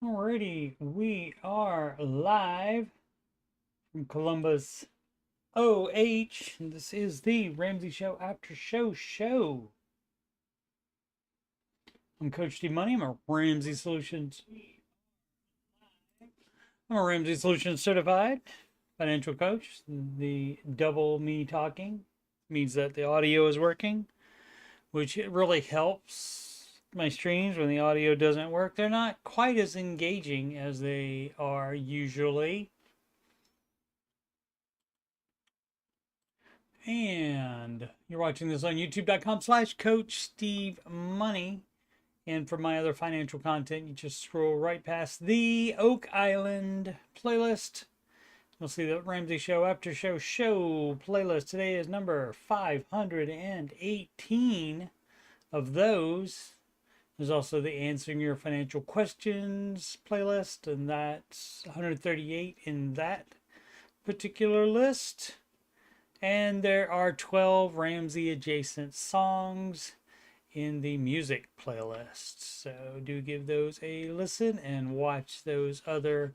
Alrighty, we are live from Columbus, OH. And this is the Ramsey Show After Show. I'm Coach Steve Money. I'm a Ramsey Solutions certified financial coach. The double me talking means that the audio is working, which it really helps my streams when the audio doesn't work. They're not quite as engaging as they are usually. And you're watching this on youtube.com/coachstevemoney. And for my other financial content, you just scroll right past the Oak Island playlist. You'll see the Ramsey Show After Show playlist. Today is number 518 of those. There's also the Answering Your Financial Questions playlist, and that's 138 in that particular list. And there are 12 Ramsey adjacent songs in the music playlist. So do give those a listen and watch those other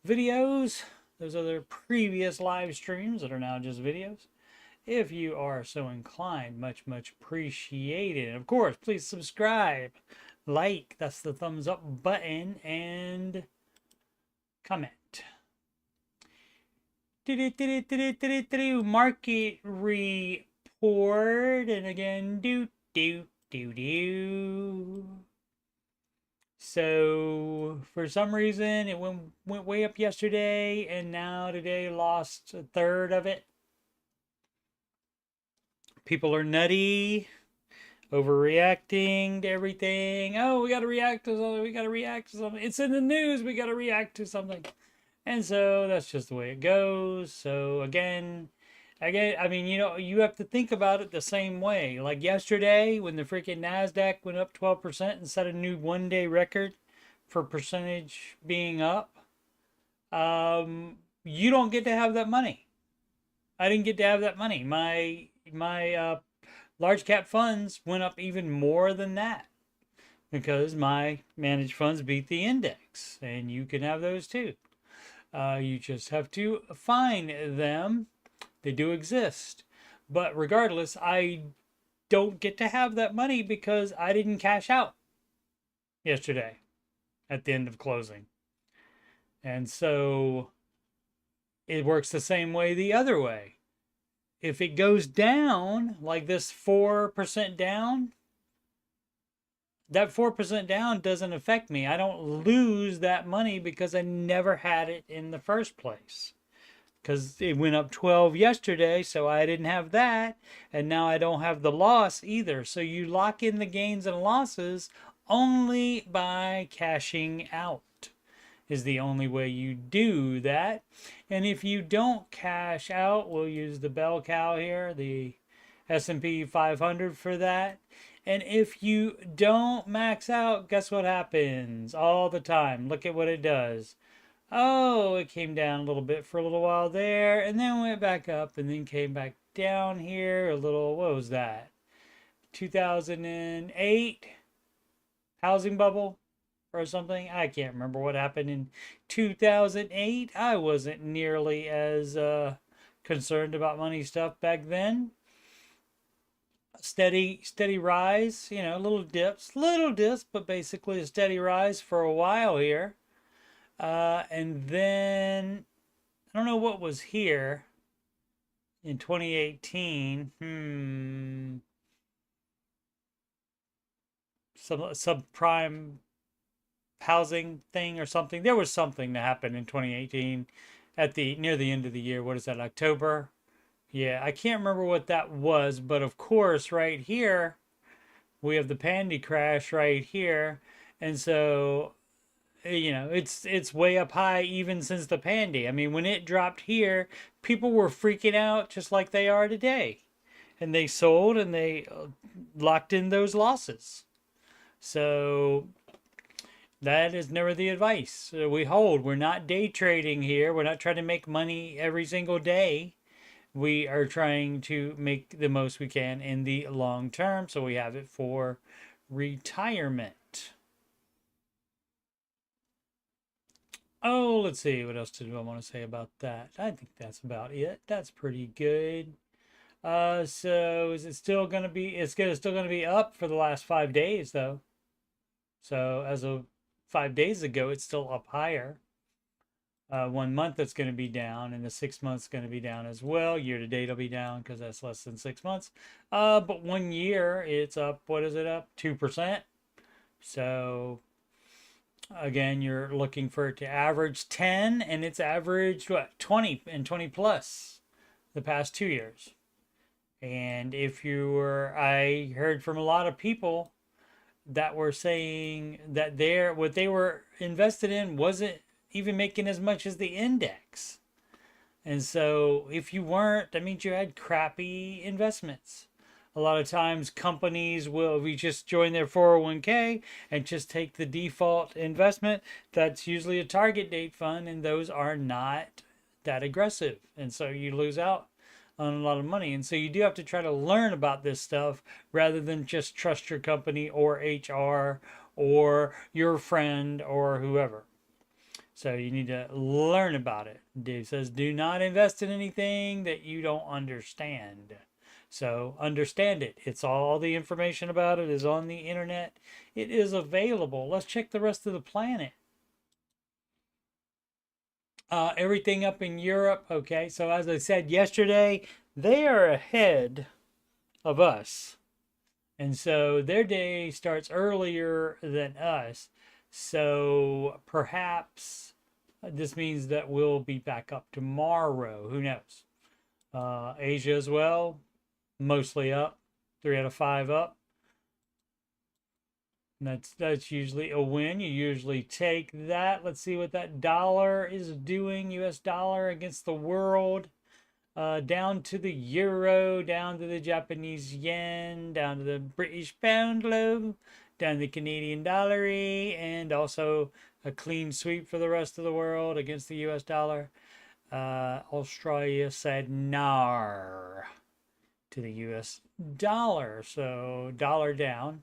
videos, those other previous live streams that are now just videos, if you are so inclined. Much appreciated. Of course, please subscribe, like, that's the thumbs up button, and comment. Market report, and again, so for some reason it went way up yesterday, and now today lost a third of it. People are nutty, overreacting to everything. Oh, we got to react to something. It's in the news. We got to react to something. And so that's just the way it goes. So again, I mean, you have to think about it the same way. Like yesterday, when the freaking NASDAQ went up 12% and set a new one-day record for percentage being up, you don't get to have that money. I didn't get to have that money. My large cap funds went up even more than that because my managed funds beat the index, and you can have those too. You just have to find them. They do exist. But regardless, I don't get to have that money because I didn't cash out yesterday at the end of closing. And so it works the same way the other way. If it goes down, like this 4% down, that 4% down doesn't affect me. I don't lose that money because I never had it in the first place. Because it went up 12 yesterday, so I didn't have that. And now I don't have the loss either. So you lock in the gains and losses only by cashing out is the only way you do that. And if you don't cash out, we'll use the bell cow here, the S&P 500 for that. And if you don't max out, guess what happens all the time? Look at what it does. Oh, it came down a little bit for a little while there, and then went back up, and then came back down here a little. What was that? 2008 housing bubble or something? I can't remember what happened in 2008. I wasn't nearly as concerned about money stuff back then. Steady rise, little dips, but basically a steady rise for a while here. And then I don't know what was here in 2018. Some subprime housing thing or something. There was something that happened in 2018 near the end of the year. What is that, October? Yeah, I can't remember what that was, but of course, right here, we have the pandy crash right here. And so, it's way up high even since the pandy. I mean, when it dropped here, people were freaking out just like they are today. And they sold and they locked in those losses. So that is never the advice we hold. We're not day trading here. We're not trying to make money every single day. We are trying to make the most we can in the long term, so we have it for retirement. Oh, let's see. What else did I want to say about that? I think that's about it. That's pretty good. So is it still going to be, still going to be up for the last 5 days though. So as of 5 days ago, it's still up higher. 1 month it's going to be down, and the 6 months going to be down as well. Year to date will be down because that's less than 6 months. But 1 year it's up. What is it up? 2%. So again, you're looking for it to average 10, and it's averaged what, 20 and 20 plus the past 2 years. And if you were, I heard from a lot of people that were saying that what they were invested in wasn't even making as much as the index. And so if you weren't, that means you had crappy investments. A lot of times companies will, we just join their 401k and just take the default investment. That's usually a target date fund, and those are not that aggressive. And so you lose out on a lot of money. And so you do have to try to learn about this stuff rather than just trust your company or HR or your friend or whoever. So you need to learn about it. Dave says, do not invest in anything that you don't understand. So understand it. It's all the information about it is on the internet. It is available. Let's check the rest of the planet. Everything up in Europe. Okay, so as I said yesterday, they are ahead of us. And so their day starts earlier than us. So perhaps this means that we'll be back up tomorrow. Who knows? Asia as well, mostly up, 3 out of 5 up. That's usually a win. You usually take that. Let's see what that dollar is doing. US dollar against the world. Down to the euro, down to the Japanese yen, down to the British pound low, down to the Canadian dollar, and also a clean sweep for the rest of the world against the US dollar. Australia said nar to the US dollar, so dollar down.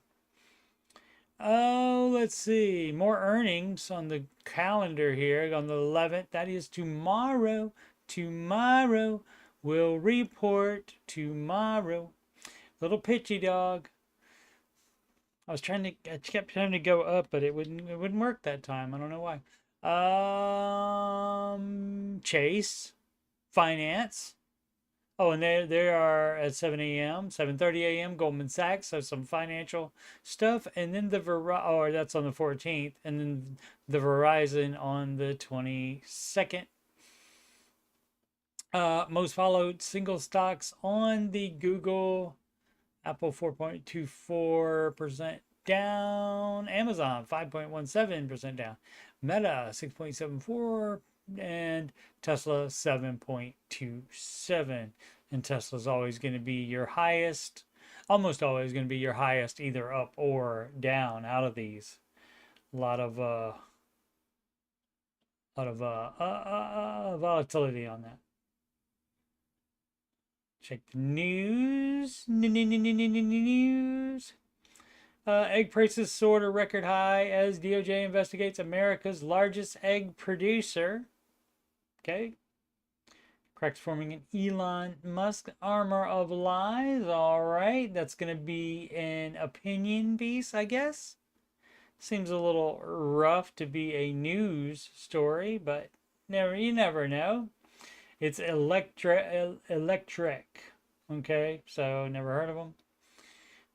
Oh, let's see. More earnings on the calendar here on the 11th. That is tomorrow. Tomorrow. We'll report tomorrow. Little pitchy dog. I kept trying to go up, but it wouldn't work that time. I don't know why. Chase, finance. Oh, and they are at 7 a.m., 7:30 a.m. Goldman Sachs, so some financial stuff, and then that's on the 14th, and then the Verizon on the 22nd. Most followed single stocks on the Google. Apple 4.24% down. Amazon 5.17% down. Meta 6.74%, and Tesla 7.27%. And Tesla's always going to be your highest, almost always going to be your highest, either up or down out of these. A lot of volatility on that. Check the news. News. Egg prices soared a record high as DOJ investigates America's largest egg producer. Okay. Cracks forming an Elon Musk armor of lies. All right. That's going to be an opinion piece, I guess. Seems a little rough to be a news story, but you never know. It's electric. Okay, so never heard of them.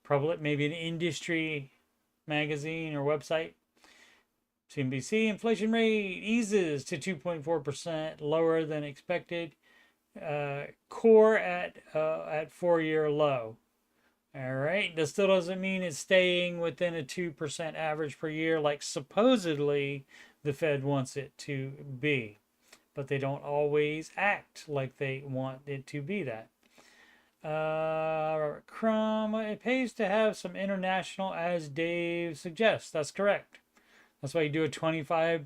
Probably maybe an industry magazine or website. CNBC, inflation rate eases to 2.4%, lower than expected. Core at 4-year low. All right, that still doesn't mean it's staying within a 2% average per year like supposedly the Fed wants it to be. But they don't always act like they want it to be that. Robert Crumb, it pays to have some international, as Dave suggests. That's correct. That's why you do a 25%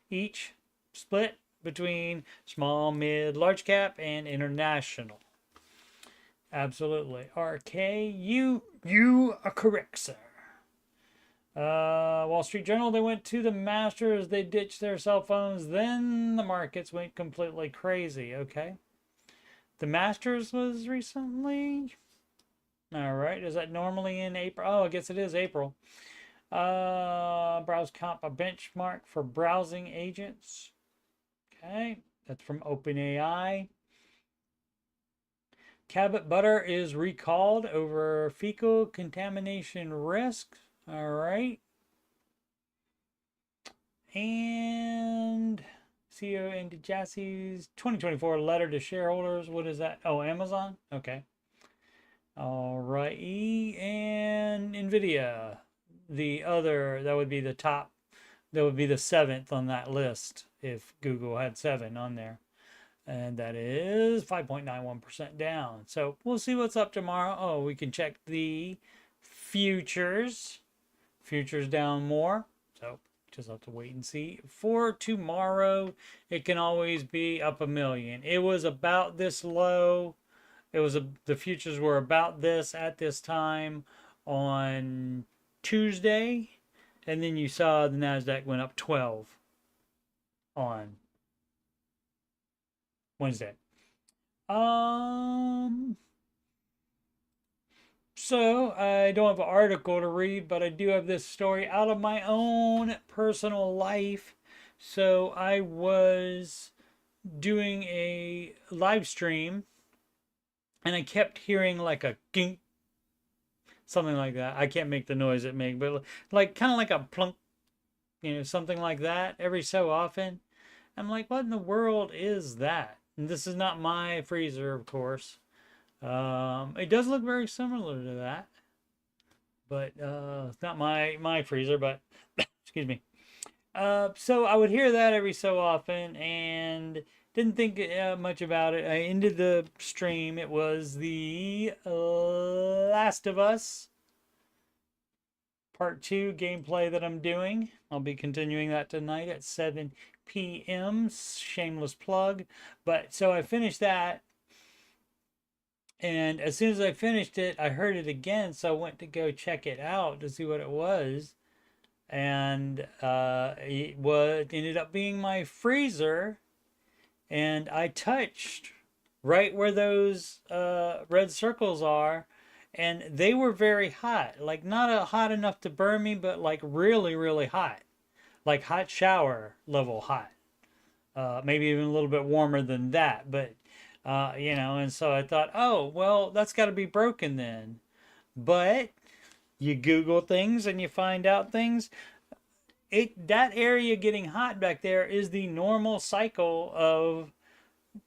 each split between small, mid, large cap, and international. Absolutely. RK, you are correct, sir. Wall Street Journal, they went to the Masters, they ditched their cell phones, then the markets went completely crazy. Okay. The Masters was recently. All right. Is that normally in April? Oh, I guess it is April. Browse comp, a benchmark for browsing agents. Okay. That's from OpenAI. Cabot butter is recalled over fecal contamination risk. All right. And CEO Andy Jassy's 2024 letter to shareholders. What is that? Oh, Amazon? Okay. All right. And NVIDIA. The other, that would be the top, that would be the 7th on that list if Google had 7 on there. And that is 5.91% down. So we'll see what's up tomorrow. Oh, we can check the futures. Futures down more. So just have to wait and see. For tomorrow, it can always be up a million. It was about this low. The futures were about this at this time on Tuesday. And then you saw the NASDAQ went up 12 on Wednesday. So I don't have an article to read, but I do have this story out of my own personal life. So I was doing a live stream and I kept hearing like a gink, something like that. I can't make the noise it makes, but like kind of like a plunk, something like that every so often. I'm like, what in the world is that? And this is not my freezer, of course. It does look very similar to that, but it's not my freezer. But excuse me. So I would hear that every so often, and didn't think much about it. I ended the stream. It was the Last of Us Part 2 gameplay that I'm doing. I'll be continuing that tonight at 7 p.m. Shameless plug. But so I finished that. And as soon as I finished it, I heard it again. So I went to go check it out to see what it was. And it ended up being my freezer. And I touched right where those red circles are. And they were very hot. Like not hot enough to burn me, but like really, really hot. Like hot shower level hot. Maybe even a little bit warmer than that. But, and so I thought, oh, well, that's got to be broken then. But you Google things and you find out things. That area getting hot back there is the normal cycle of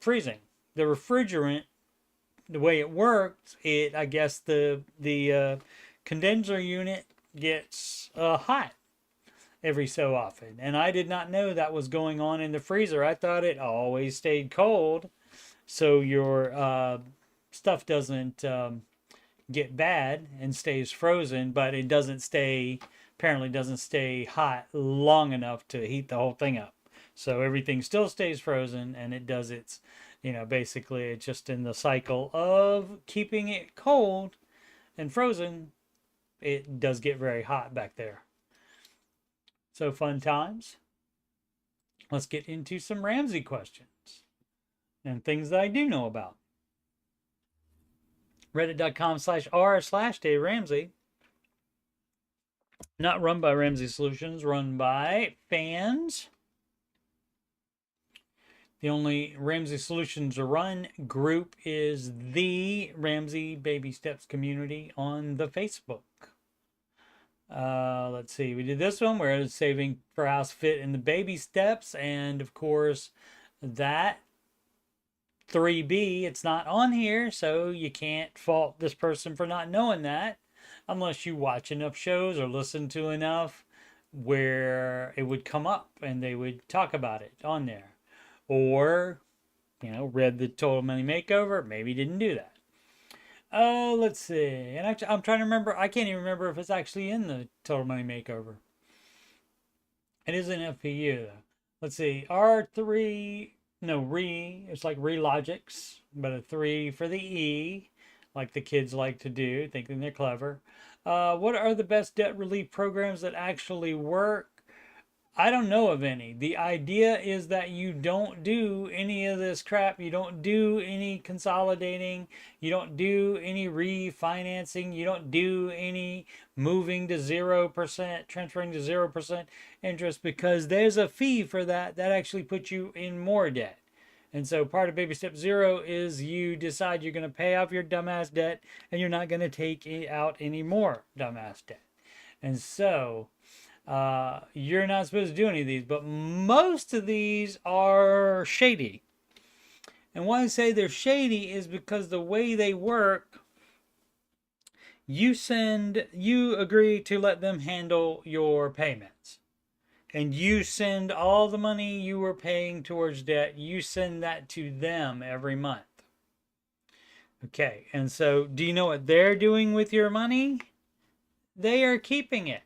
freezing. The refrigerant, the way it works, I guess the condenser unit gets hot every so often. And I did not know that was going on in the freezer. I thought it always stayed cold so your stuff doesn't get bad and stays frozen, but it apparently doesn't stay hot long enough to heat the whole thing up. So everything still stays frozen, and it does its, basically it's just in the cycle of keeping it cold and frozen. It does get very hot back there. So fun times. Let's get into some Ramsey questions and things that I do know about. Reddit.com/r/Dave Ramsey. Not run by Ramsey Solutions, run by fans. The only Ramsey Solutions run group is the Ramsey Baby Steps community on the Facebook. Let's see. We did this one where it's saving for house fit in the baby steps. And of course, that 3B, it's not on here. So you can't fault this person for not knowing that unless you watch enough shows or listen to enough where it would come up and they would talk about it on there. Or, read the Total Money Makeover. Maybe didn't do that. Let's see. And actually, I'm trying to remember. I can't even remember if it's actually in the Total Money Makeover. It is in FPU, though. Let's see. R3, no, it's like Relogics, but a 3 for the E. like the kids like to do, thinking they're clever. What are the best debt relief programs that actually work? I don't know of any. The idea is that you don't do any of this crap. You don't do any consolidating. You don't do any refinancing. You don't do any moving to 0%, transferring to 0% interest, because there's a fee for that. That actually puts you in more debt. And so part of baby step 0 is you decide you're going to pay off your dumbass debt and you're not going to take out any more dumbass debt. And so you're not supposed to do any of these, but most of these are shady. And why I say they're shady is because the way they work, you agree to let them handle your payments. And you send all the money you were paying towards debt, you send that to them every month. Okay, and so do you know what they're doing with your money? They are keeping it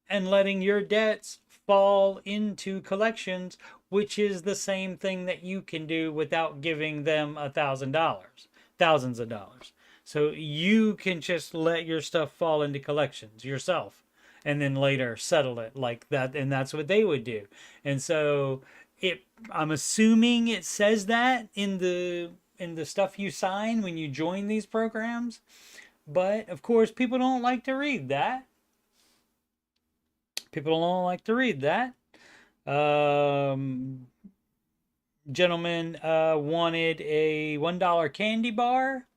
and letting your debts fall into collections, which is the same thing that you can do without giving them $1,000, thousands of dollars. So you can just let your stuff fall into collections yourself and then later settle it like that. And that's what they would do. And so I'm assuming it says that in the stuff you sign when you join these programs. But of course, people don't like to read that. People don't like to read that. Gentleman wanted a $1 candy bar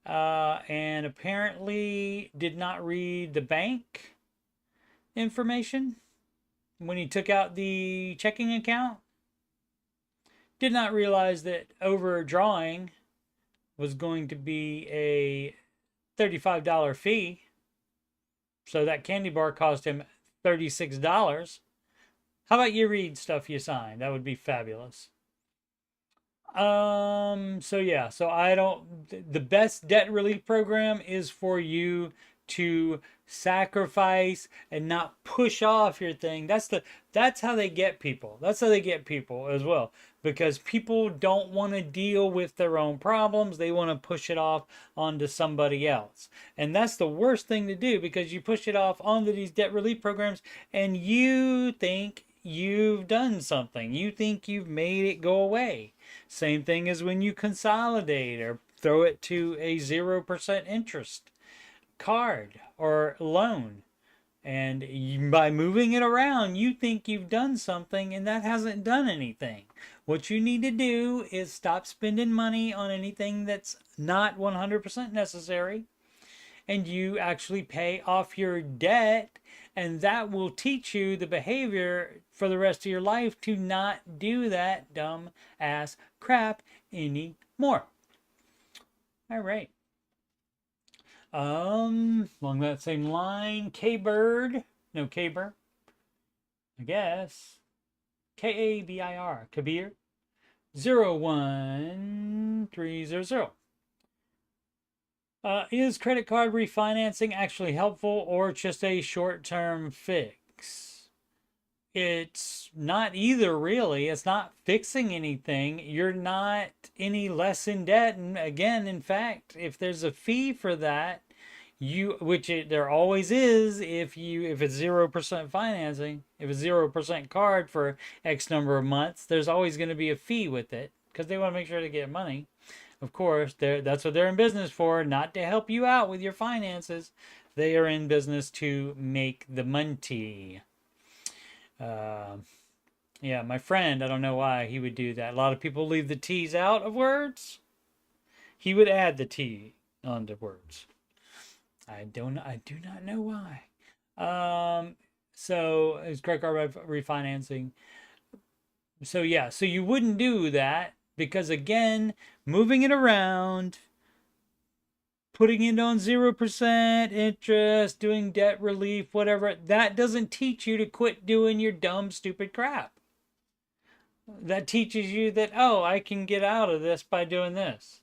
and apparently did not read the bank information when he took out the checking account. Did not realize that overdrawing was going to be a $35 fee. So that candy bar cost him $36. How about you read stuff you sign? That would be fabulous. So yeah, the best debt relief program is for you to sacrifice and not push off your thing. That's how they get people. That's how they get people as well. Because people don't want to deal with their own problems. They want to push it off onto somebody else. And that's the worst thing to do, because you push it off onto these debt relief programs and you think you've done something. You think you've made it go away. Same thing as when you consolidate or throw it to a 0% interest card or loan. And by moving it around, you think you've done something, and that hasn't done anything. What you need to do is stop spending money on anything that's not 100% necessary, and you actually pay off your debt, and that will teach you the behavior for the rest of your life to not do that dumb ass crap anymore. All right. Along that same line, K-Bird, no K-Bird, I guess, K-A-B-I-R, Kabir, 01300. Is credit card refinancing actually helpful or just a short-term fix? It's not either, really. It's not fixing anything. You're not any less in debt. And again, in fact, if there's a fee for that, there always is if it's 0% financing, if it's 0% card for X number of months, there's always going to be a fee with it because they want to make sure to get money. Of course, that's what they're in business for, not to help you out with your finances. They are in business to make the money. Yeah, my friend, I don't know why he would do that. A lot of people leave the T's out of words. He would add the T onto words. I do not know why. So it's credit card refinancing. So yeah, so you wouldn't do that because again, moving it around, putting it on 0% interest, doing debt relief, whatever, that doesn't teach you to quit doing your dumb, stupid crap. That teaches you that, oh, I can get out of this by doing this.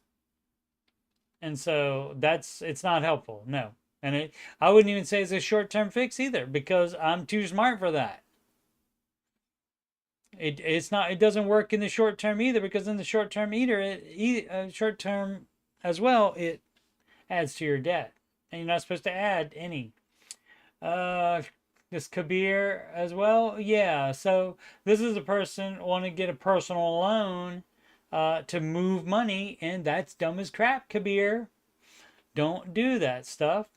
And so it's not helpful, no. And I wouldn't even say it's a short-term fix either, because I'm too smart for that. It doesn't work in the short term either, because in the short term as well, it adds to your debt. And you're not supposed to add any. Uh, this Kabir as well. Yeah, so this is a person want to get a personal loan to move money, and that's dumb as crap, Kabir. Don't do that stuff.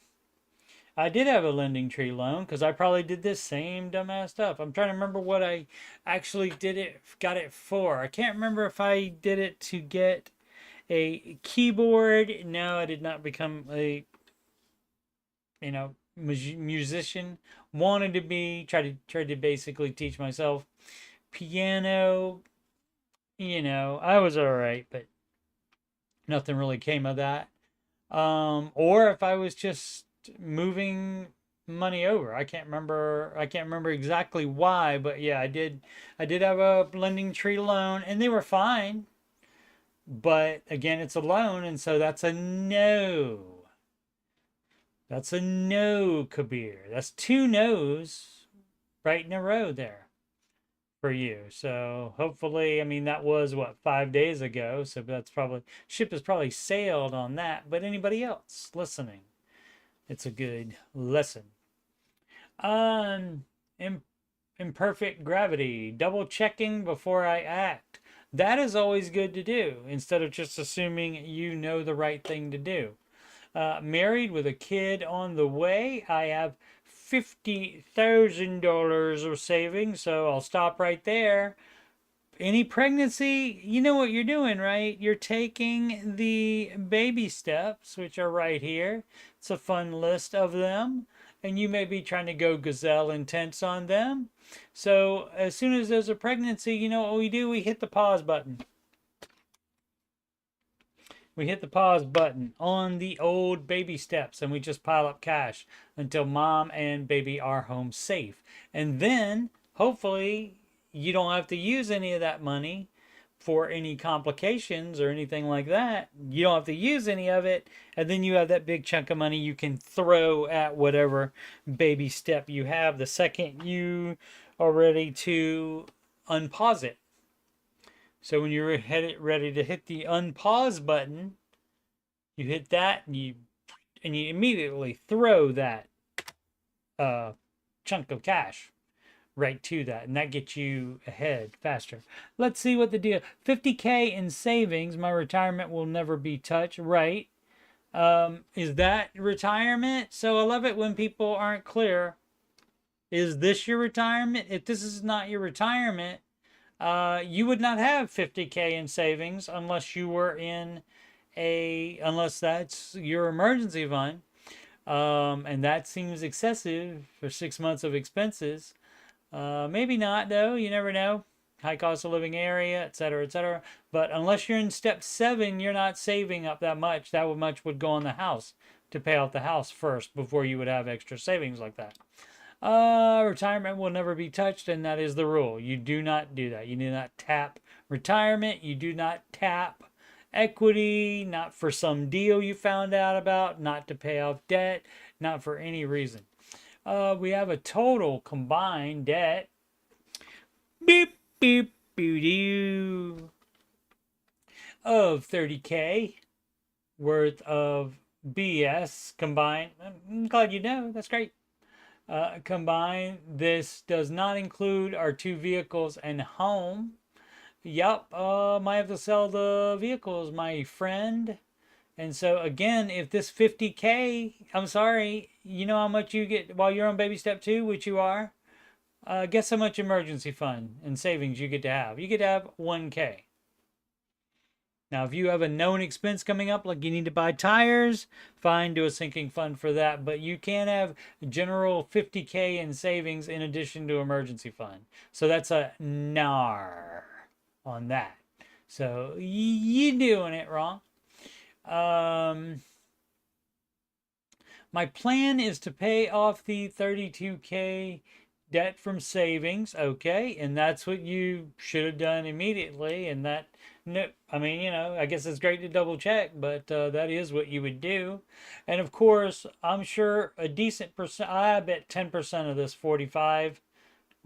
I did have a lending tree loan because I probably did this same dumbass stuff. I'm trying to remember what I actually got it for. I can't remember if I did it to get a keyboard. No, I did not become a, musician. Wanted to be, tried to basically teach myself piano. I was all right, but nothing really came of that. Or if I was just moving money over. I can't remember exactly why, but yeah, I did have a lending tree loan and they were fine. But again, it's a loan, and so that's a no. That's a no, Kabir. That's two no's right in a row there for you. So hopefully, I mean, that was what, 5 days ago. So that's probably, ship has probably sailed on that. But anybody else listening, it's a good lesson. Imperfect gravity, double checking before I act. That is always good to do instead of just assuming you know the right thing to do. Married with a kid on the way. I have $50,000 of savings, so I'll stop right there. Any pregnancy, you know what you're doing, right? You're taking the baby steps, which are right here. It's a fun list of them. And you may be trying to go gazelle intense on them. So as soon as there's a pregnancy, you know what we do? We hit the pause button. We hit the pause button on the old baby steps and we just pile up cash until mom and baby are home safe. And then hopefully you don't have to use any of that money for any complications or anything like that. You don't have to use any of it. And then you have that big chunk of money you can throw at whatever baby step you have the second you are ready to unpause it. So when you're ready to hit the unpause button, you hit that and you immediately throw that chunk of cash right to that, and that gets you ahead faster. Let's see what the deal. 50K in savings. My retirement will never be touched. Right. Is that retirement? So I love it when people aren't clear. Is this your retirement? If this is not your retirement, you would not have 50K in savings unless you were in unless that's your emergency fund. And that seems excessive for 6 months of expenses. Maybe not, though. You never know. High cost of living area, etc., etc. But unless you're in step 7, you're not saving up that much. That much would go on the house to pay off the house first before you would have extra savings like that. Retirement will never be touched, and that is the rule. You do not do that. You do not tap retirement. You do not tap equity, not for some deal you found out about, not to pay off debt, not for any reason. We have a total combined debt. Beep, beep, boo-doo. Of 30K worth of BS combined. I'm glad you know. That's great. Combined, this does not include our 2 vehicles and home. Yep, might have to sell the vehicles, my friend. And so again, if this 50K, I'm sorry, you know how much you get while you're on baby step 2, which you are? Guess how much emergency fund and savings you get to have. You get to have 1K. Now, if you have a known expense coming up, like you need to buy tires, fine, do a sinking fund for that. But you can't have general 50K in savings in addition to emergency fund. So that's a NAR on that. So you're doing it wrong. My plan is to pay off the 32K debt from savings. Okay, and that's what you should have done immediately. And that, no, I mean, I guess it's great to double check, but that is what you would do. And of course, I'm sure a decent percent, I bet 10% of this 45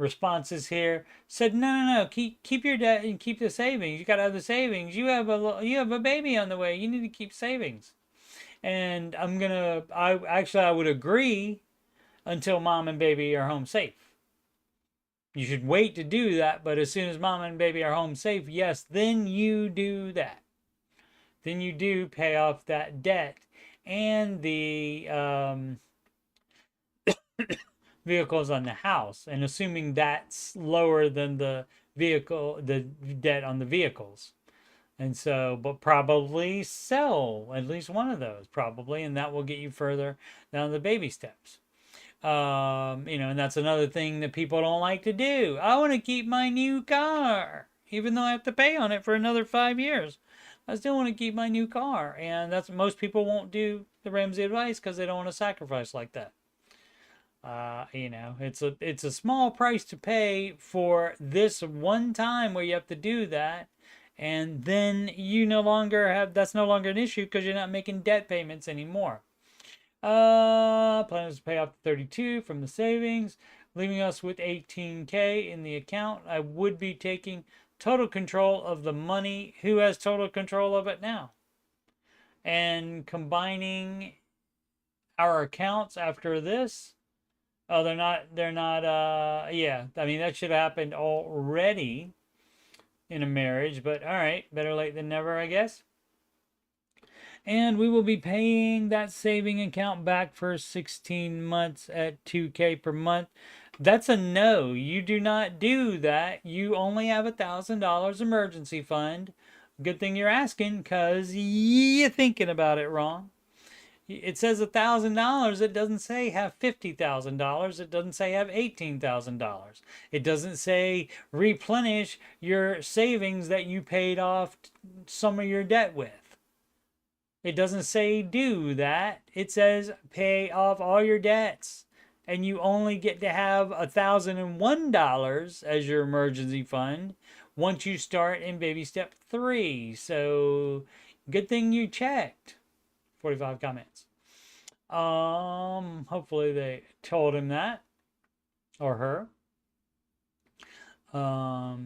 responses here said, no, keep your debt and keep the savings. You got to have the savings. You have a baby on the way. You need to keep savings. And I would agree until mom and baby are home safe. You should wait to do that, but as soon as mom and baby are home safe, yes, then you do that. Then you do pay off that debt and the vehicles on the house, and assuming that's lower than the debt on the vehicles. And so, but probably sell at least one of those, probably, and that will get you further down the baby steps. And that's another thing that people don't like to do. I want to keep my new car, even though I have to pay on it for another 5 years. I still want to keep my new car, and that's most people won't do the Ramsey advice because they don't want to sacrifice like that. It's a small price to pay for this one time where you have to do that, and then that's no longer an issue because you're not making debt payments anymore. Plan is to pay off the 32 from the savings, leaving us with 18K in the account. I would be taking total control of the money. Who has total control of it now? And combining our accounts after this. Oh, they're not, yeah. I mean, that should have happened already in a marriage, but all right, better late than never, I guess. And we will be paying that saving account back for 16 months at 2K per month. That's a no. You do not do that. You only have $1,000 emergency fund. Good thing you're asking, because you're thinking about it wrong. It says $1,000. It doesn't say have $50,000. It doesn't say have $18,000. It doesn't say replenish your savings that you paid off some of your debt with. It doesn't say do that. It says pay off all your debts. And you only get to have $1,001 as your emergency fund once you start in baby step 3. So good thing you checked. 45 comments. Hopefully they told him that. Or her. Where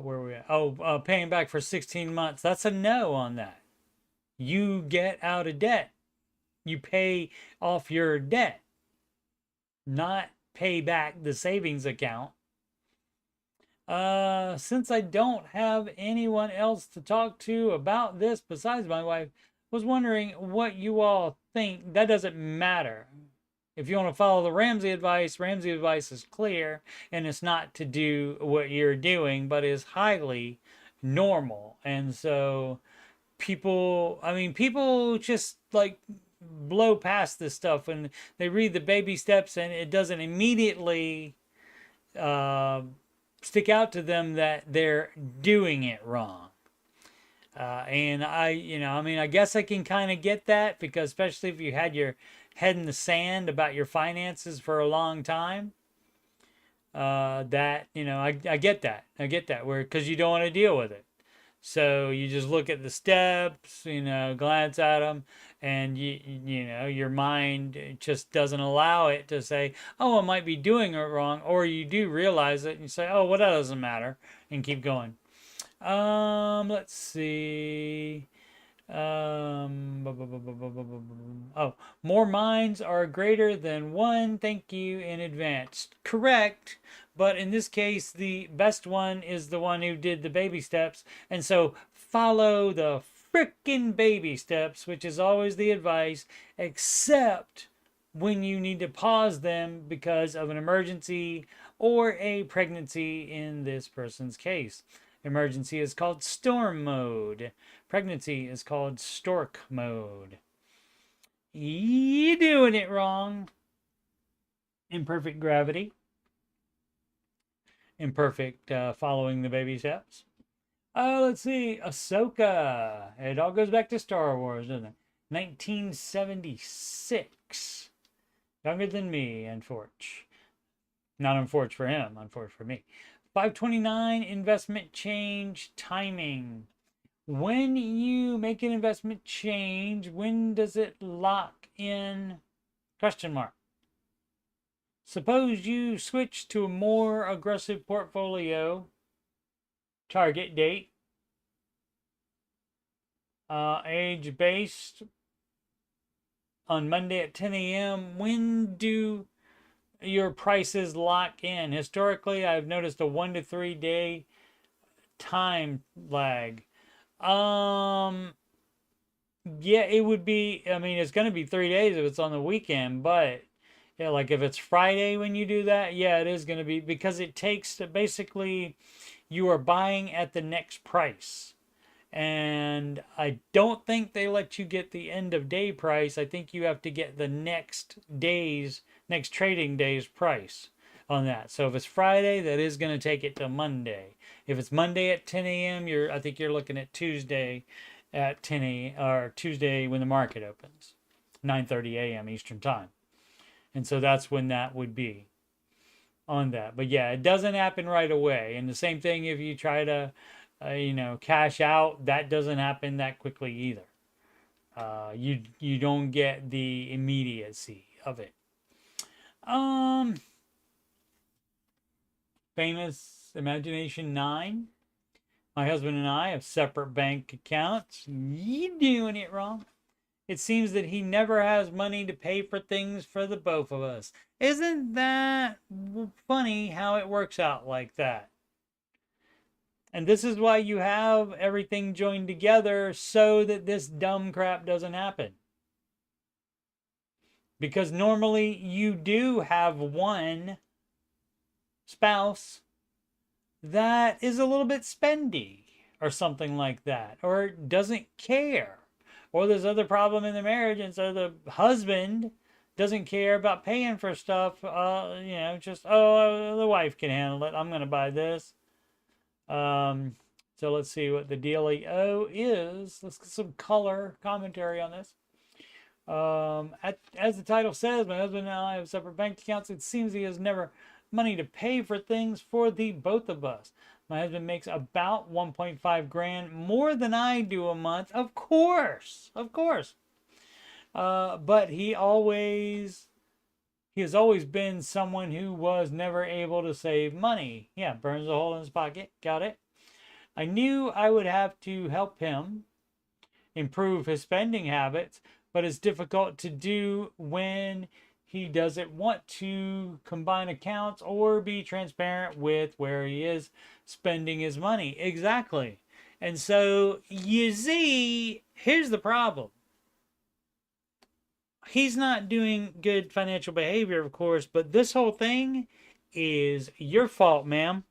were we at? Paying back for 16 months. That's a no on that. You get out of debt. You pay off your debt, not pay back the savings account. Since I don't have anyone else to talk to about this besides my wife, was wondering what you all think. That doesn't matter. If you want to follow the Ramsey advice is clear, and it's not to do what you're doing, but is highly normal. And so people just like blow past this stuff when they read the baby steps, and it doesn't immediately stick out to them that they're doing it wrong. And I guess I can kind of get that, because especially if you had your head in the sand about your finances for a long time, I get that. Because you don't want to deal with it. So you just look at the steps, glance at them, and your mind just doesn't allow it to say, oh, I might be doing it wrong, or you do realize it and you say, oh, well, that doesn't matter, and keep going. Let's see. More minds are greater than one. Thank you in advance. Correct. But in this case, the best one is the one who did the baby steps. And so follow the frickin' baby steps, which is always the advice, except when you need to pause them because of an emergency or a pregnancy in this person's case. Emergency is called storm mode. Pregnancy is called stork mode. You're doing it wrong. Imperfect gravity. Imperfect following the baby steps. Let's see. Ahsoka. It all goes back to Star Wars, doesn't it? 1976. Younger than me, unfortunately. Not unfortunate for him, unfortunate for me. 529, investment change timing. When you make an investment change, when does it lock in? Question mark. Suppose you switch to a more aggressive portfolio target date, age based on Monday at 10 a.m. When do your prices lock in? Historically, I've noticed a 1 to 3 day time lag. Yeah, it would be, I mean, it's going to be 3 days if it's on the weekend, but yeah, like if it's Friday when you do that, yeah, it is going to be, because it takes to basically, you are buying at the next price. And I don't think they let you get the end of day price. I think you have to get the next trading day's price on that. So if it's Friday, that is going to take it to Monday. If it's Monday at 10 a.m., I think you're looking at Tuesday at 10 a.m. or Tuesday when the market opens, 9:30 a.m. Eastern time. And so that's when that would be on that. But yeah, it doesn't happen right away. And the same thing if you try to cash out, that doesn't happen that quickly either. You don't get the immediacy of it. Famous Imagination 9. My husband and I have separate bank accounts. You doing it wrong. It seems that he never has money to pay for things for the both of us. Isn't that funny how it works out like that? And this is why you have everything joined together, so that this dumb crap doesn't happen. Because normally you do have one spouse that is a little bit spendy or something like that, or doesn't care, or there's other problem in the marriage, and so the husband doesn't care about paying for stuff. Just the wife can handle it. I'm going to buy this. So let's see what the dealio is. Let's get some color commentary on this. As the title says, my husband and I have separate bank accounts. It seems he has never money to pay for things for the both of us. My husband makes about 1.5 grand more than I do a month. Of course. But he has always been someone who was never able to save money. Yeah, burns a hole in his pocket. Got it. I knew I would have to help him improve his spending habits, but it's difficult to do when he doesn't want to combine accounts or be transparent with where he is spending his money. Exactly. And so, you see, here's the problem. He's not doing good financial behavior, of course, but this whole thing is your fault, ma'am.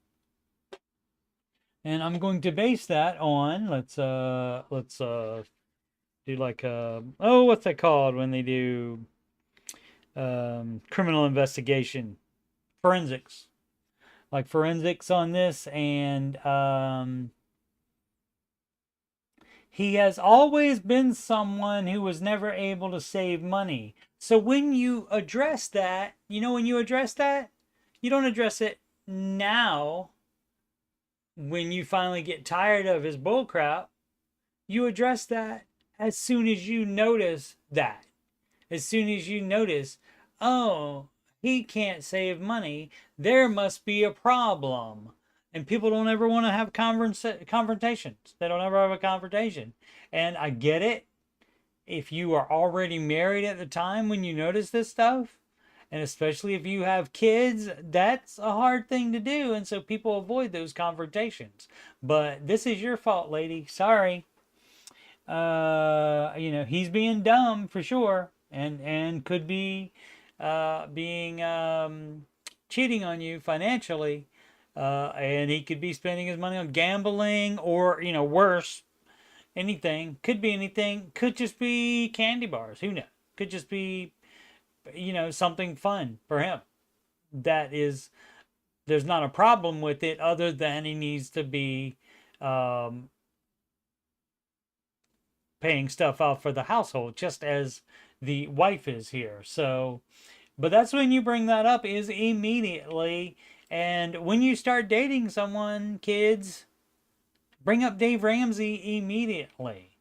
And I'm going to base that on, let's do like what's that called when they do criminal investigation, forensics, like forensics on this. And he has always been someone who was never able to save money. So when you address that, you don't address it now when you finally get tired of his bullcrap. You address that as soon as you notice that. As soon as you notice, oh, he can't save money, there must be a problem. And people don't ever want to have confrontations. They don't ever have a confrontation. And I get it. If you are already married at the time when you notice this stuff, and especially if you have kids, that's a hard thing to do. And so people avoid those confrontations. But this is your fault, lady. Sorry. He's being dumb for sure. And could be cheating on you financially. And he could be spending his money on gambling or, worse, anything. Could be anything. Could just be candy bars. Who knows? Could just be, something fun for him. There's not a problem with it, other than he needs to be paying stuff out for the household, just as the wife is here. So, but that's when you bring that up, is immediately. And when you start dating someone, kids, bring up Dave Ramsey immediately.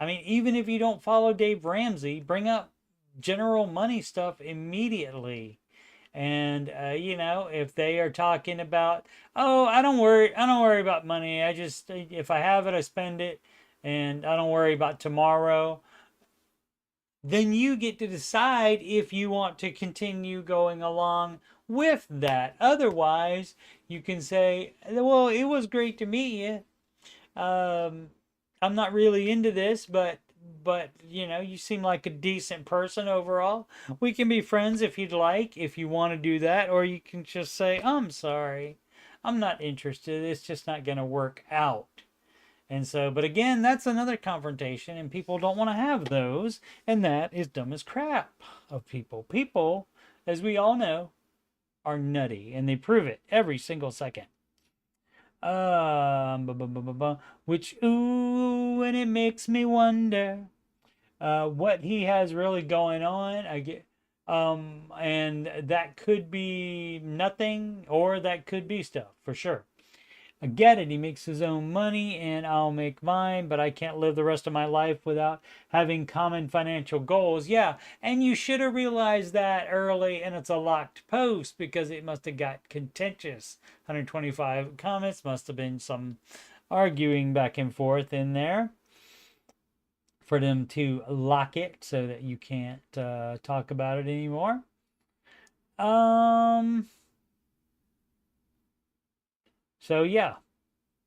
I mean, even if you don't follow Dave Ramsey, bring up general money stuff immediately. And if they are talking about, oh, I don't worry about money. I just, if I have it, I spend it, and I don't worry about tomorrow. Then you get to decide if you want to continue going along with that. Otherwise, you can say, well, it was great to meet you. I'm not really into this, but you seem like a decent person overall. We can be friends if you'd like, if you want to do that, or you can just say, I'm sorry, I'm not interested. It's just not going to work out. And so, but again, that's another confrontation, and people don't want to have those, and that is dumb as crap of people. People, as we all know, are nutty, and they prove it every single second. Which, ooh, and it makes me wonder what he has really going on. And that could be nothing, or that could be stuff for sure. I get it. He makes his own money and I'll make mine, but I can't live the rest of my life without having common financial goals. Yeah, and you should have realized that early, and it's a locked post because it must have got contentious. 125 comments, must have been some arguing back and forth in there for them to lock it so that you can't talk about it anymore. So yeah,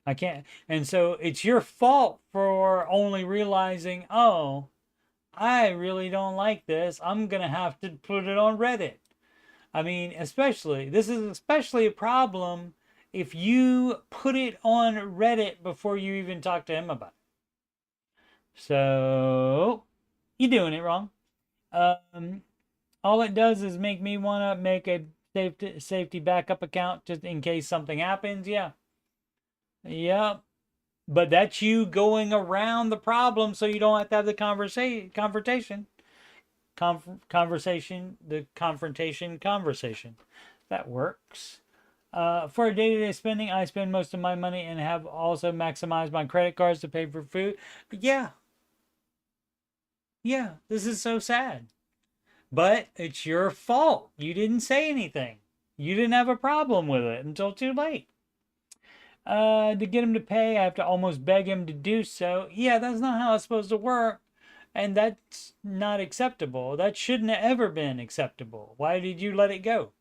I can't. And so it's your fault for only realizing, oh, I really don't like this. I'm going to have to put it on Reddit. I mean, this is especially a problem if you put it on Reddit before you even talk to him about it. So you're doing it wrong. All it does is make me want to make a safety backup account just in case something happens. Yeah. Yep. But that's you going around the problem so you don't have to have the confrontation. That works. For day-to-day spending, I spend most of my money and have also maximized my credit cards to pay for food. Yeah. Yeah, this is so sad. But it's your fault. You didn't say anything. You didn't have a problem with it until too late. To get him to pay, I have to almost beg him to do so. Yeah, that's not how it's supposed to work. And that's not acceptable. That shouldn't have ever been acceptable. Why did you let it go?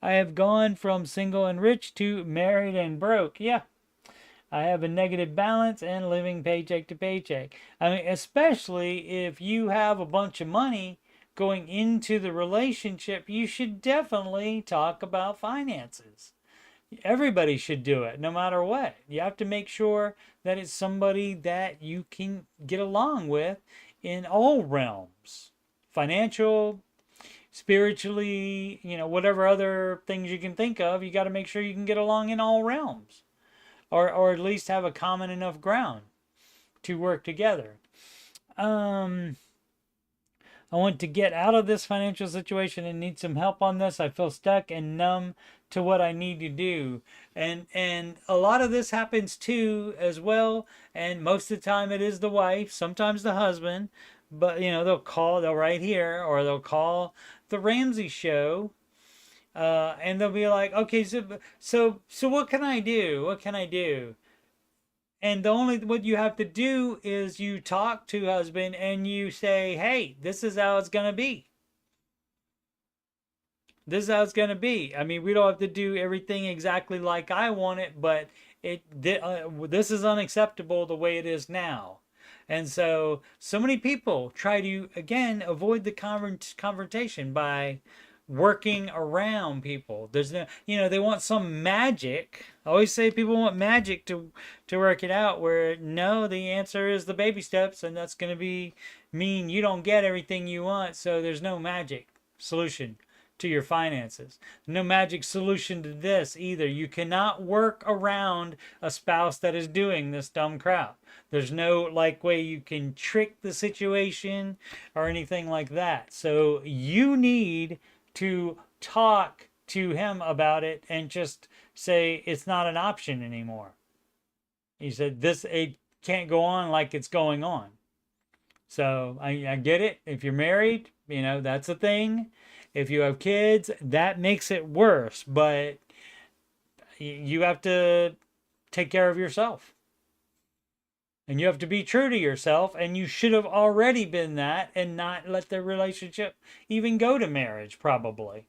I have gone from single and rich to married and broke. Yeah. I have a negative balance and living paycheck to paycheck. I mean, especially if you have a bunch of money going into the relationship, you should definitely talk about finances. Everybody should do it, no matter what. You have to make sure that it's somebody that you can get along with in all realms. Financial, spiritually, whatever other things you can think of, you got to make sure you can get along in all realms. Or at least have a common enough ground to work together. I want to get out of this financial situation and need some help on this. I feel stuck and numb to what I need to do. And a lot of this happens too as well. And most of the time it is the wife, sometimes the husband. But they'll write here, or they'll call the Ramsey show. And they'll be like, okay, so what can I do? What can I do? And what you have to do is you talk to husband and you say, hey, this is how it's going to be. This is how it's going to be. I mean, we don't have to do everything exactly like I want it, but this is unacceptable the way it is now. And so many people try to, again, avoid the confrontation by working around people. There's no, they want some magic. I always say people want magic to work it out, where no, the answer is the baby steps, and that's going to mean you don't get everything you want. So there's no magic solution to your finances. No magic solution to this either. You cannot work around a spouse that is doing this dumb crap. There's no way you can trick the situation or anything like that. So you need to talk to him about it and just say it's not an option anymore. He said it can't go on like it's going on. So I get it. If you're married, that's a thing. If you have kids, that makes it worse, but you have to take care of yourself. And you have to be true to yourself, and you should have already been that and not let the relationship even go to marriage, probably.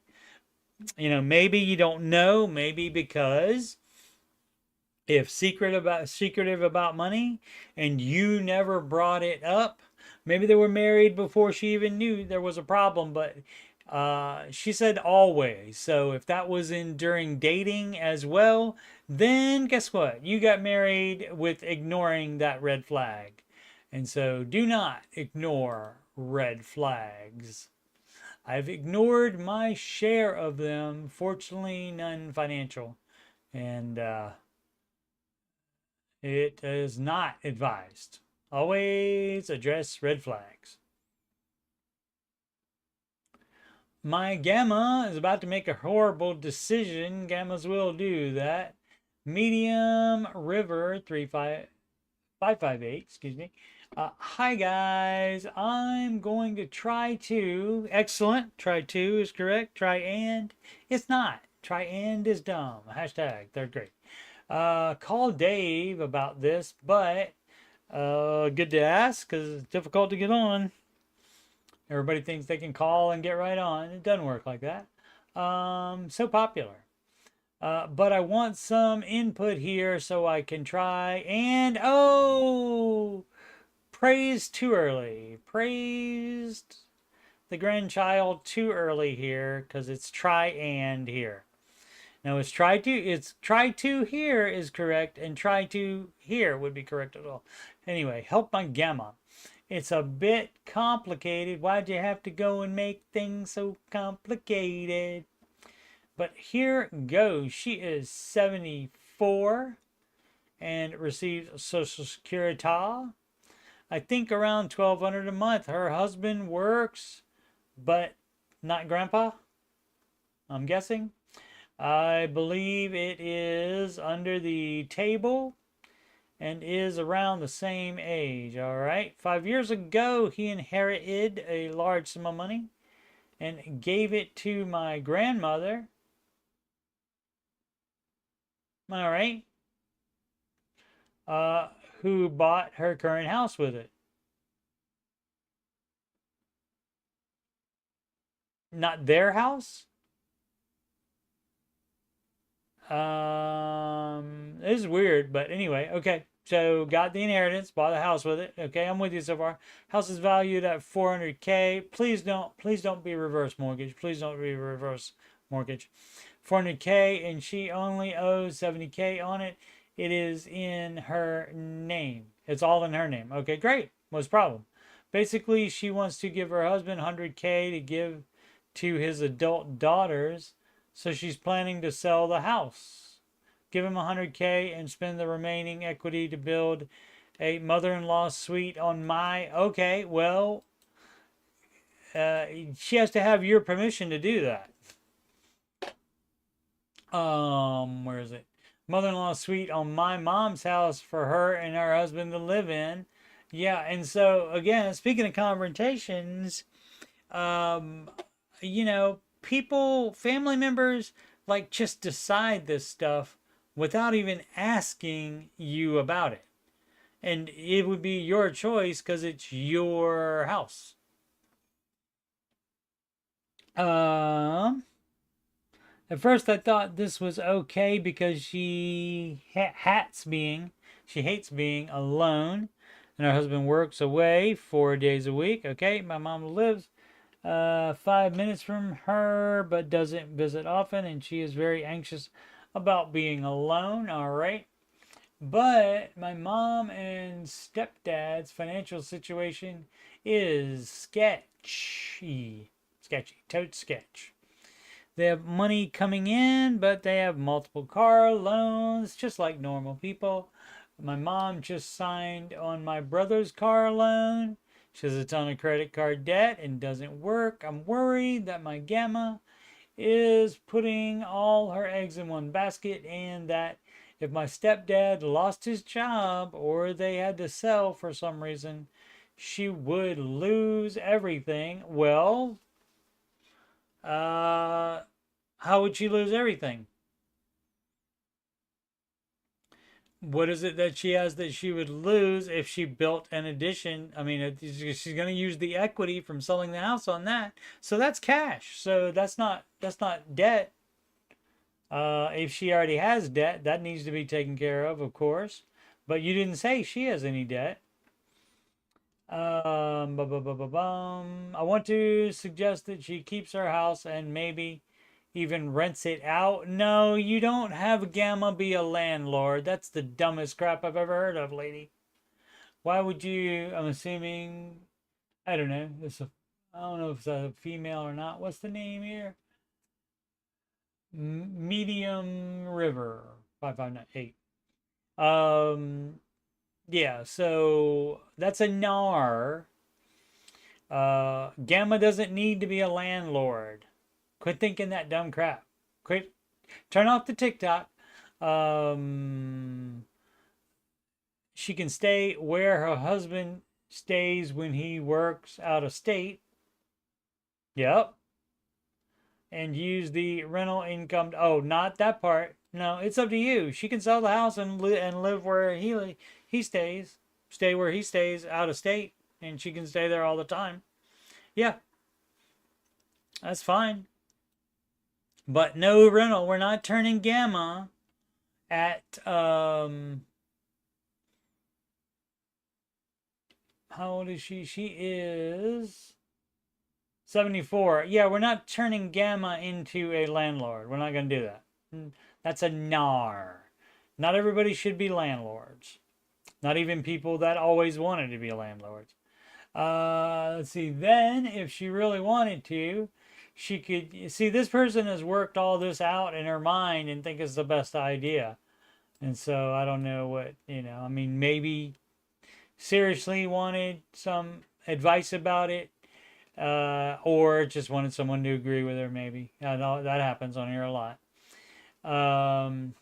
Maybe you don't know, maybe because if secretive about money and you never brought it up, maybe they were married before she even knew there was a problem, but she said always. So if that was in during dating as well, then guess what? You got married with ignoring that red flag. And so do not ignore red flags. I've ignored my share of them, fortunately none financial. And it is not advised. Always address red flags. My gamma is about to make a horrible decision. Gammas will do that. Medium River 3558, excuse me. Hi guys, I'm going to try to. Excellent. Try to is correct. Try and. It's not. Try and is dumb. Hashtag third grade. Call Dave about this, but good to ask because it's difficult to get on. Everybody thinks they can call and get right on. It doesn't work like that. So popular. But I want some input here so I can try. And praised too early. Praised the grandchild too early here because it's try and here. Now it's try to here is correct, and try to here would be correct as well. Anyway, help my gamma. It's a bit complicated. Why'd you have to go and make things so complicated? But here goes. She is 74 and receives Social Security. I think around $1,200 a month. Her husband works, but not grandpa, I'm guessing. I believe it is under the table and is around the same age. All right. 5 years ago, he inherited a large sum of money and gave it to my grandmother. All right. Who bought her current house with it. Not their house? This is weird, but anyway, okay. So got the inheritance, bought a house with it. Okay, I'm with you so far. House is valued at $400K. Please don't be reverse mortgage. Please don't be reverse mortgage. $400K, and she only owes $70K on it. It is in her name. It's all in her name. Okay, great. What's the problem? Basically, she wants to give her husband $100K to give to his adult daughters. So she's planning to sell the house, give him $100K, and spend the remaining equity to build a mother-in-law suite on my. Okay, well, she has to have your permission to do that. Where is it? Mother-in-law suite on my mom's house for her and her husband to live in. Yeah, and so again, speaking of confrontations, people, family members, like just decide this stuff without even asking you about it. And it would be your choice because it's your house. At first I thought this was okay because she hates being alone, and her husband works away 4 days a week. Okay, my mom lives 5 minutes from her, but doesn't visit often, and she is very anxious about being alone. All right. But my mom and stepdad's financial situation is sketchy. Totes sketch. They have money coming in, but they have multiple car loans, just like normal people. My mom just signed on my brother's car loan. She has a ton of credit card debt and doesn't work. I'm worried that my gamma is putting all her eggs in one basket, and that if my stepdad lost his job or they had to sell for some reason, she would lose everything. Well, How would she lose everything? What is it that she has that she would lose if she built an addition? I mean, she's going to use the equity from selling the house on that, so that's cash. So that's not debt. If she already has debt, that needs to be taken care of course. But you didn't say she has any debt. I want to suggest that she keeps her house and maybe even rents it out. No, you don't have Gamma be a landlord. That's the dumbest crap I've ever heard of, lady. Why would you? I'm assuming. I don't know. I don't know if it's a female or not. What's the name here? Medium River 5598. Yeah. So that's a NAR. Gamma doesn't need to be a landlord. Quit thinking that dumb crap. Quit. Turn off the TikTok. Um, she can stay where her husband stays when he works out of state. Yep. And use the rental income. Oh, not that part. No, it's up to you. She can sell the house and live where he stays. Stay where he stays out of state, and she can stay there all the time. Yeah, that's fine. But no rental. We're not turning Gamma at how old is she? She is 74. Yeah, we're not turning Gamma into a landlord. We're not going to do that. That's a NAR. Not everybody should be landlords. Not even people that always wanted to be landlords. Let's see. Then, if she really wanted to, she could see this person has worked all this out in her mind and think it's the best idea. And so I don't know what, I mean, maybe seriously wanted some advice about it, or just wanted someone to agree with her, maybe. I know that happens on here a lot. Then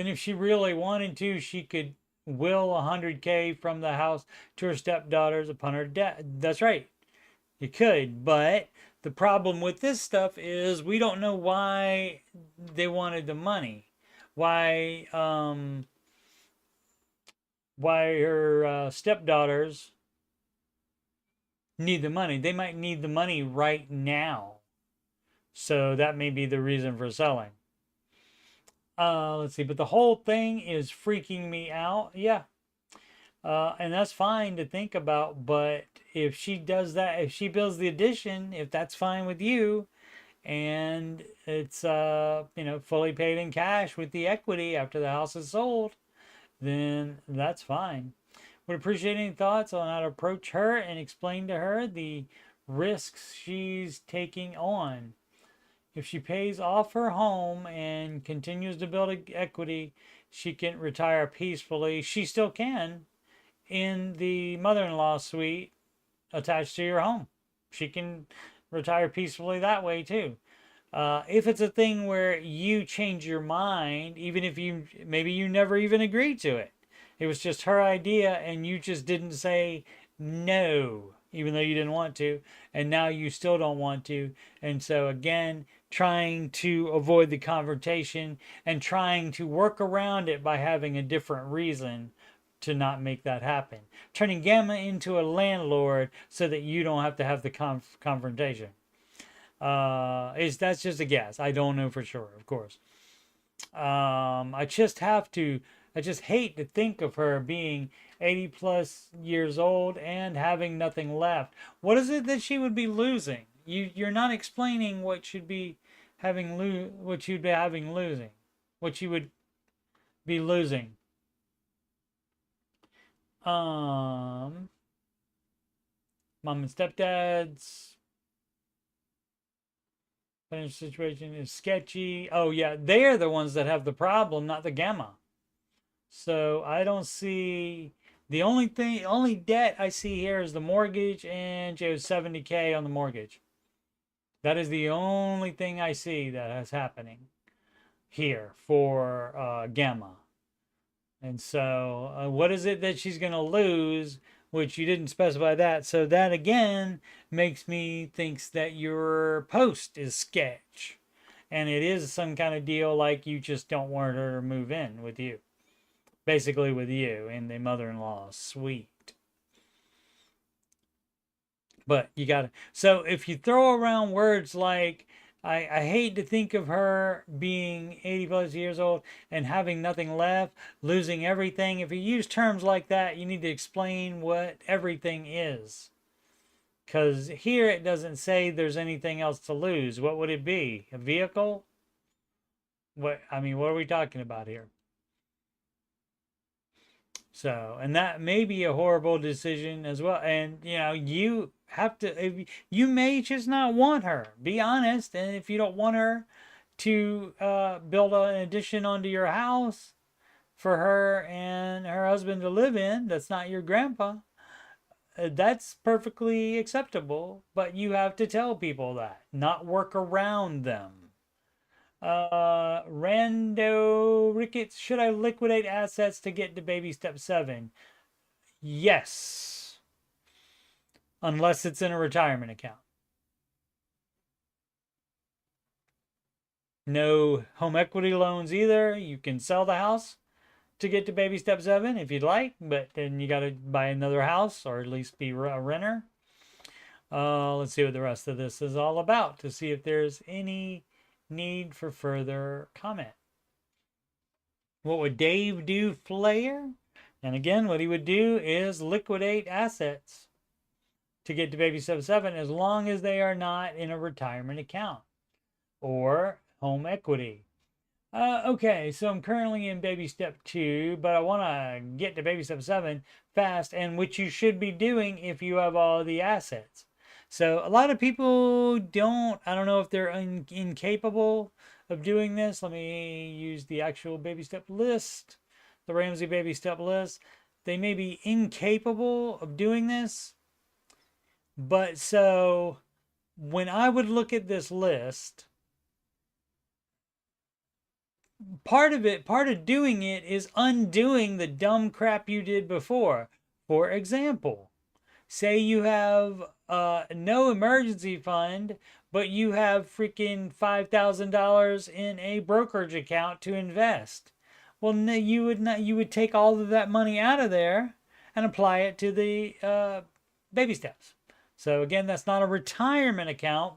if she really wanted to, she could will 100K from the house to her stepdaughters upon her death. That's right. You could, but the problem with this stuff is we don't know why they wanted the money. Why her stepdaughters need the money. They might need the money right now. So that may be the reason for selling. Let's see, but the whole thing is freaking me out. Yeah. And that's fine to think about, but if she does that, if she builds the addition, if that's fine with you, and it's fully paid in cash with the equity after the house is sold, then that's fine. Would appreciate any thoughts on how to approach her and explain to her the risks she's taking on. If she pays off her home and continues to build equity, she can retire peacefully. She still can in the mother-in-law suite attached to your home. She can retire peacefully that way too. If it's a thing where you change your mind, even if maybe you never even agreed to it, it was just her idea and you just didn't say no, even though you didn't want to, and now you still don't want to. And so again, trying to avoid the confrontation and trying to work around it by having a different reason to not make that happen. Turning Gamma into a landlord so that you don't have to have the confrontation. That's just a guess. I don't know for sure, of course. I just hate to think of her being 80 plus years old and having nothing left. What is it that she would be losing? You're not explaining what should be what you'd be having losing. What you would be losing. Mom and stepdad's financial situation is sketchy. Oh yeah, they're the ones that have the problem, not the Gamma. So I don't see the only debt I see here is the mortgage, and she has 70K on the mortgage. That is the only thing I see that is happening here for Gamma. And so, what is it that she's going to lose which you didn't specify that. So that again makes me think that your post is sketch. And it is some kind of deal like you just don't want her to move in with you. Basically with you and the mother-in-law suite. But you got to. So if you throw around words like, I hate to think of her being 80 plus years old and having nothing left, losing everything. If you use terms like that, you need to explain what everything is. Because here it doesn't say there's anything else to lose. What would it be? A vehicle? What are we talking about here? So, and that may be a horrible decision as well. And, you have to, you may just not want her. Be honest. And if you don't want her to build an addition onto your house for her and her husband to live in, that's not your grandpa. That's perfectly acceptable. But you have to tell people that, not work around them. Rando Ricketts, should I liquidate assets to get to baby step 7? Yes. Unless it's in a retirement account. No home equity loans either. You can sell the house to get to baby step 7 if you'd like, but then you got to buy another house or at least be a renter. Let's see what the rest of this is all about to see if there's any need for further comment. What would Dave do, Flair? And again, what he would do is liquidate assets to get to baby step 7 as long as they are not in a retirement account or home equity. Okay, so I'm currently in baby step 2, but I want to get to baby step 7 fast, and which you should be doing if you have all the assets. So a lot of people don't, I don't know if they're incapable of doing this. Let me use the actual baby step list, the Ramsey baby step list. They may be incapable of doing this. But so when I would look at this list, part of doing it is undoing the dumb crap you did before. For example, say you have no emergency fund, but you have freaking $5,000 in a brokerage account to invest. Well, no, you would take all of that money out of there and apply it to the baby steps. So again, that's not a retirement account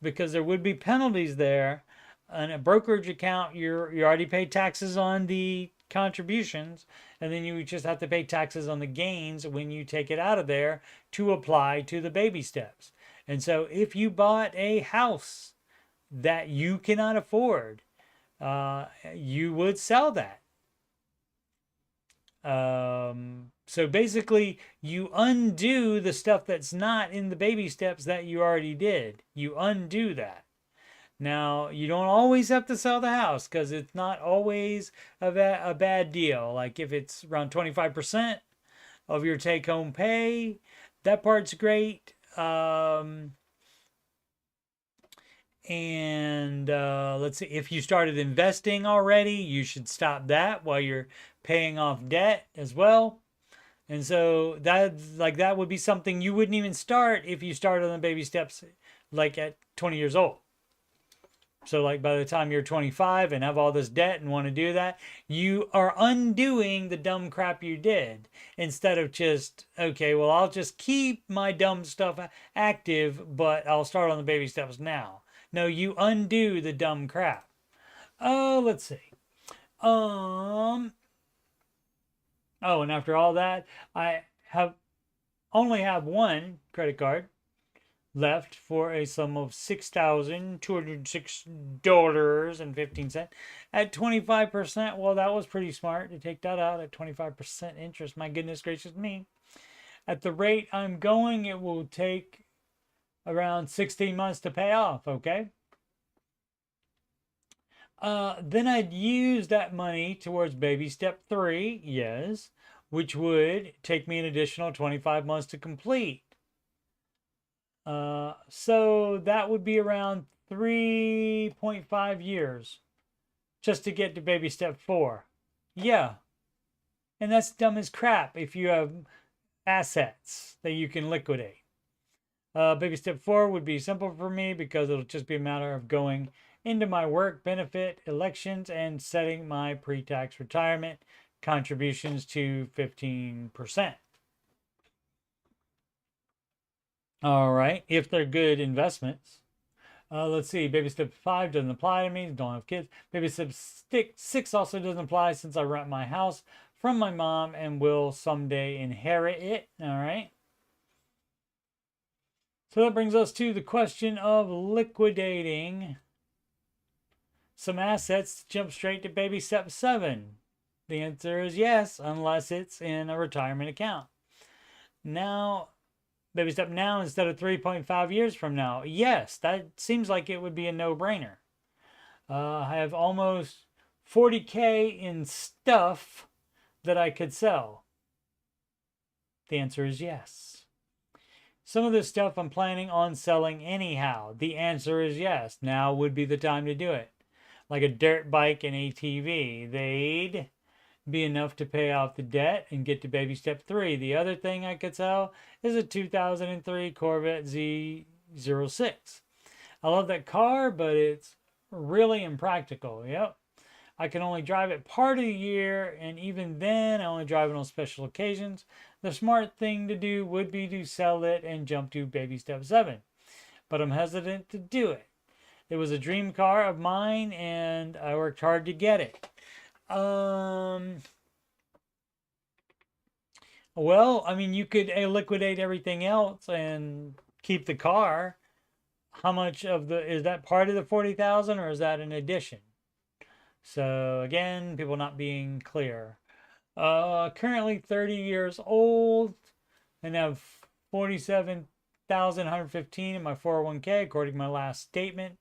because there would be penalties there. On a brokerage account, you already paid taxes on the contributions, and then you just have to pay taxes on the gains when you take it out of there to apply to the baby steps. And so if you bought a house that you cannot afford, you would sell that. So basically you undo the stuff that's not in the baby steps that you already did. You undo that. Now, you don't always have to sell the house because it's not always a bad deal. Like if it's around 25% of your take-home pay, that part's great. And let's see, if you started investing already, you should stop that while you're paying off debt as well. And so that would be something you wouldn't even start if you started on the baby steps like at 20 years old. So like by the time you're 25 and have all this debt and want to do that, you are undoing the dumb crap you did instead of just, okay, well, I'll just keep my dumb stuff active, but I'll start on the baby steps now. No, you undo the dumb crap. Let's see. Oh, and after all that, I only have one credit card left for a sum of $6,206.15 at 25%. Well, that was pretty smart to take that out at 25% interest. My goodness gracious me. At the rate I'm going, it will take around 16 months to pay off, okay? Then I'd use that money towards baby step 3, yes, which would take me an additional 25 months to complete. So that would be around 3.5 years just to get to baby step 4. Yeah. And that's dumb as crap if you have assets that you can liquidate. Baby step 4 would be simple for me because it'll just be a matter of going into my work benefit elections and setting my pre-tax retirement contributions to 15%. All right, if they're good investments. Let's see, baby step 5 doesn't apply to me, don't have kids. Baby step 6 also doesn't apply since I rent my house from my mom and will someday inherit it. All right. So that brings us to the question of liquidating some assets to jump straight to baby step 7. The answer is yes, unless it's in a retirement account. Now, baby step now instead of 3.5 years from now. Yes, that seems like it would be a no-brainer. I have almost 40K in stuff that I could sell. The answer is yes. Some of this stuff I'm planning on selling anyhow. The answer is yes. Now would be the time to do it. Like a dirt bike and ATV. They'd be enough to pay off the debt and get to baby step 3. The other thing I could sell is a 2003 Corvette Z06. I love that car, but it's really impractical. Yep. I can only drive it part of the year, and even then I only drive it on special occasions. The smart thing to do would be to sell it and jump to baby step 7. But I'm hesitant to do it. It was a dream car of mine, and I worked hard to get it. Well, I mean, you could liquidate everything else and keep the car. How much of is that part of the 40,000 or is that an addition? So again, people not being clear. Currently 30 years old and have 47,115 in my 401k according to my last statement.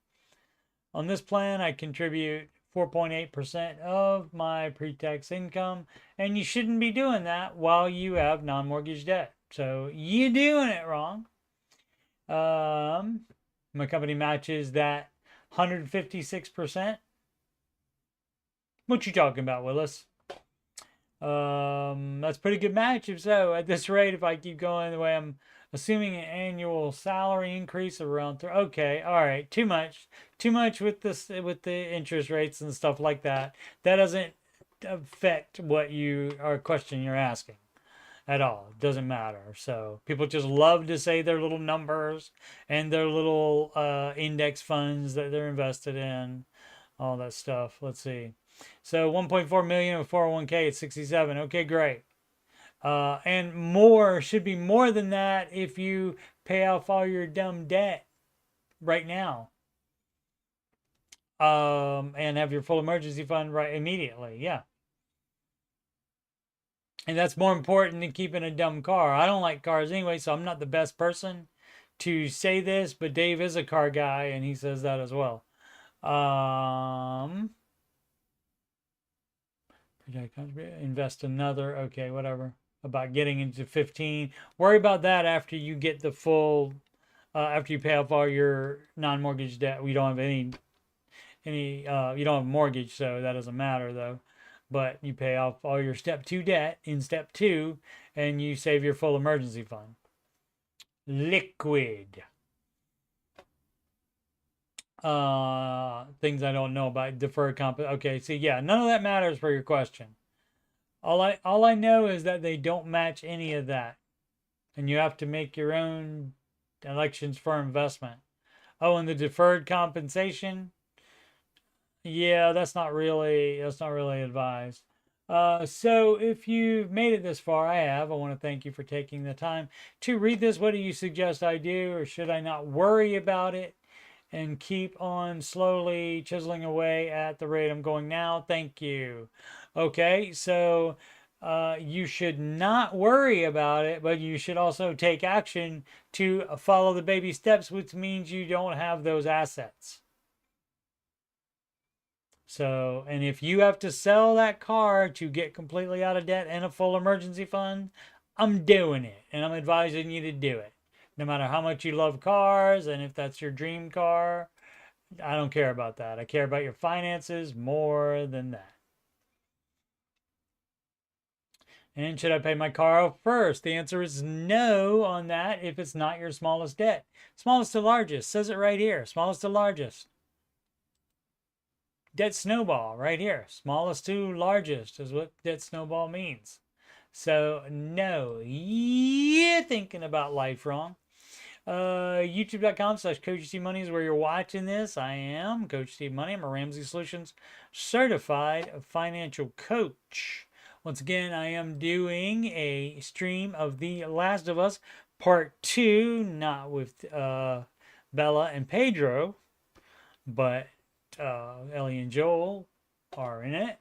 On this plan, I contribute 4.8% of my pre-tax income, and you shouldn't be doing that while you have non-mortgage debt. So you're doing it wrong. My company matches that 156%. What you talking about, Willis? That's pretty good match. If so, at this rate, if I keep going the way I'm assuming, an annual salary increase of around okay, all right, too much with this, with the interest rates and stuff like that. That doesn't affect what question you're asking at all. It doesn't matter. So people just love to say their little numbers and their little index funds that they're invested in, all that stuff. Let's see. So 1.4 million of 401k at 67. Okay, great. And more should be more than that if you pay off all your dumb debt right now. And have your full emergency fund right immediately. Yeah. And that's more important than keeping a dumb car. I don't like cars anyway, so I'm not the best person to say this, but Dave is a car guy and he says that as well. Invest another, okay, whatever. About getting into 15. Worry about that after you get the full, after you pay off all your non-mortgage debt. We don't have any, you don't have a mortgage, so that doesn't matter though. But you pay off all your step 2 debt in step 2, and you save your full emergency fund. Liquid. Things I don't know about deferred comp. Okay, see, yeah, none of that matters for your question. All I know is that they don't match any of that, and you have to make your own elections for investment. Oh, and the deferred compensation, yeah, that's not really advised. So if you've made it this far, I want to thank you for taking the time to read this. What do you suggest I do, or should I not worry about it and keep on slowly chiseling away at the rate I'm going now? Thank you. Okay, so you should not worry about it, but you should also take action to follow the baby steps, which means you don't have those assets. So, and if you have to sell that car to get completely out of debt and a full emergency fund, I'm doing it, and I'm advising you to do it. No matter how much you love cars, and if that's your dream car, I don't care about that. I care about your finances more than that. And should I pay my car off first? The answer is no on that if it's not your smallest debt. Smallest to largest, says it right here. Smallest to largest. Debt snowball right here. Smallest to largest is what debt snowball means. So no, you're thinking about life wrong. YouTube.com/CoachSteveMoney is where you're watching this. I am Coach Steve Money. I'm a Ramsey Solutions certified financial coach. Once again, I am doing a stream of The Last of Us Part 2, not with Bella and Pedro, but Ellie and Joel are in it.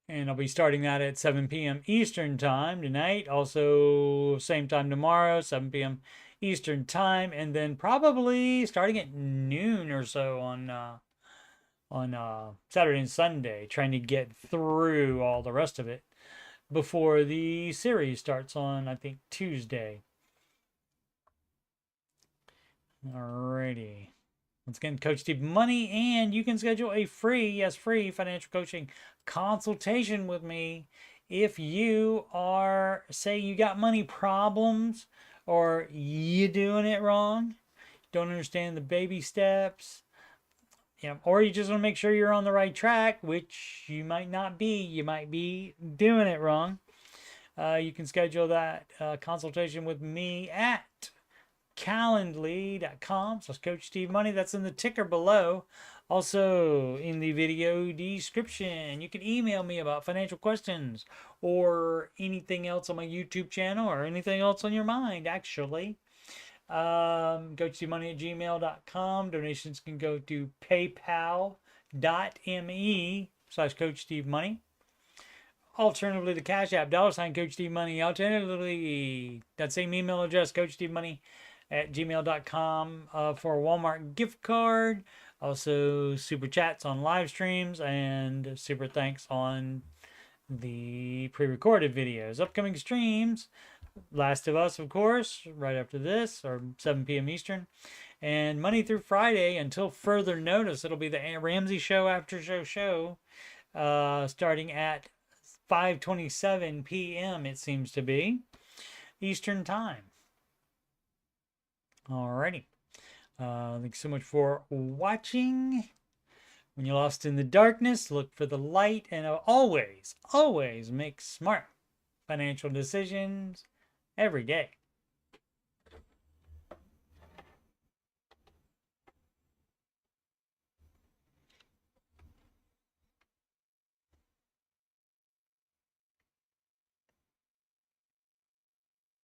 And I'll be starting that at 7 p.m. Eastern Time tonight. Also, same time tomorrow, 7 p.m. Eastern Time. And then probably starting at noon or so on Saturday and Sunday, trying to get through all the rest of it before the series starts on, I think, Tuesday. Alrighty. Once again, Coach Steve Money, and you can schedule a free financial coaching consultation with me if you are, say, you got money problems or you doing it wrong, don't understand the baby steps, or you just want to make sure you're on the right track, which you might not be. You might be doing it wrong. You can schedule that consultation with me at calendly.com/Coach Steve Money. That's in the ticker below. Also in the video description. You can email me about financial questions or anything else on my YouTube channel or anything else on your mind, actually. CoachSteveMoney@gmail.com. Donations can go to paypal.me/Coach Steve Money. Alternatively, the CashApp, $Coach Steve Money. Alternatively, that same email address, CoachSteveMoney@gmail.com for a Walmart gift card. Also, super chats on live streams and super thanks on the pre-recorded videos. Upcoming streams, Last of Us, of course, right after this, or 7 p.m. Eastern. And Monday through Friday, until further notice, it'll be the Ramsey Show Aftershow show, starting at 5:27 p.m., it seems to be, Eastern Time. Alrighty. Thanks so much for watching. When you're lost in the darkness, look for the light, and always make smart financial decisions every day.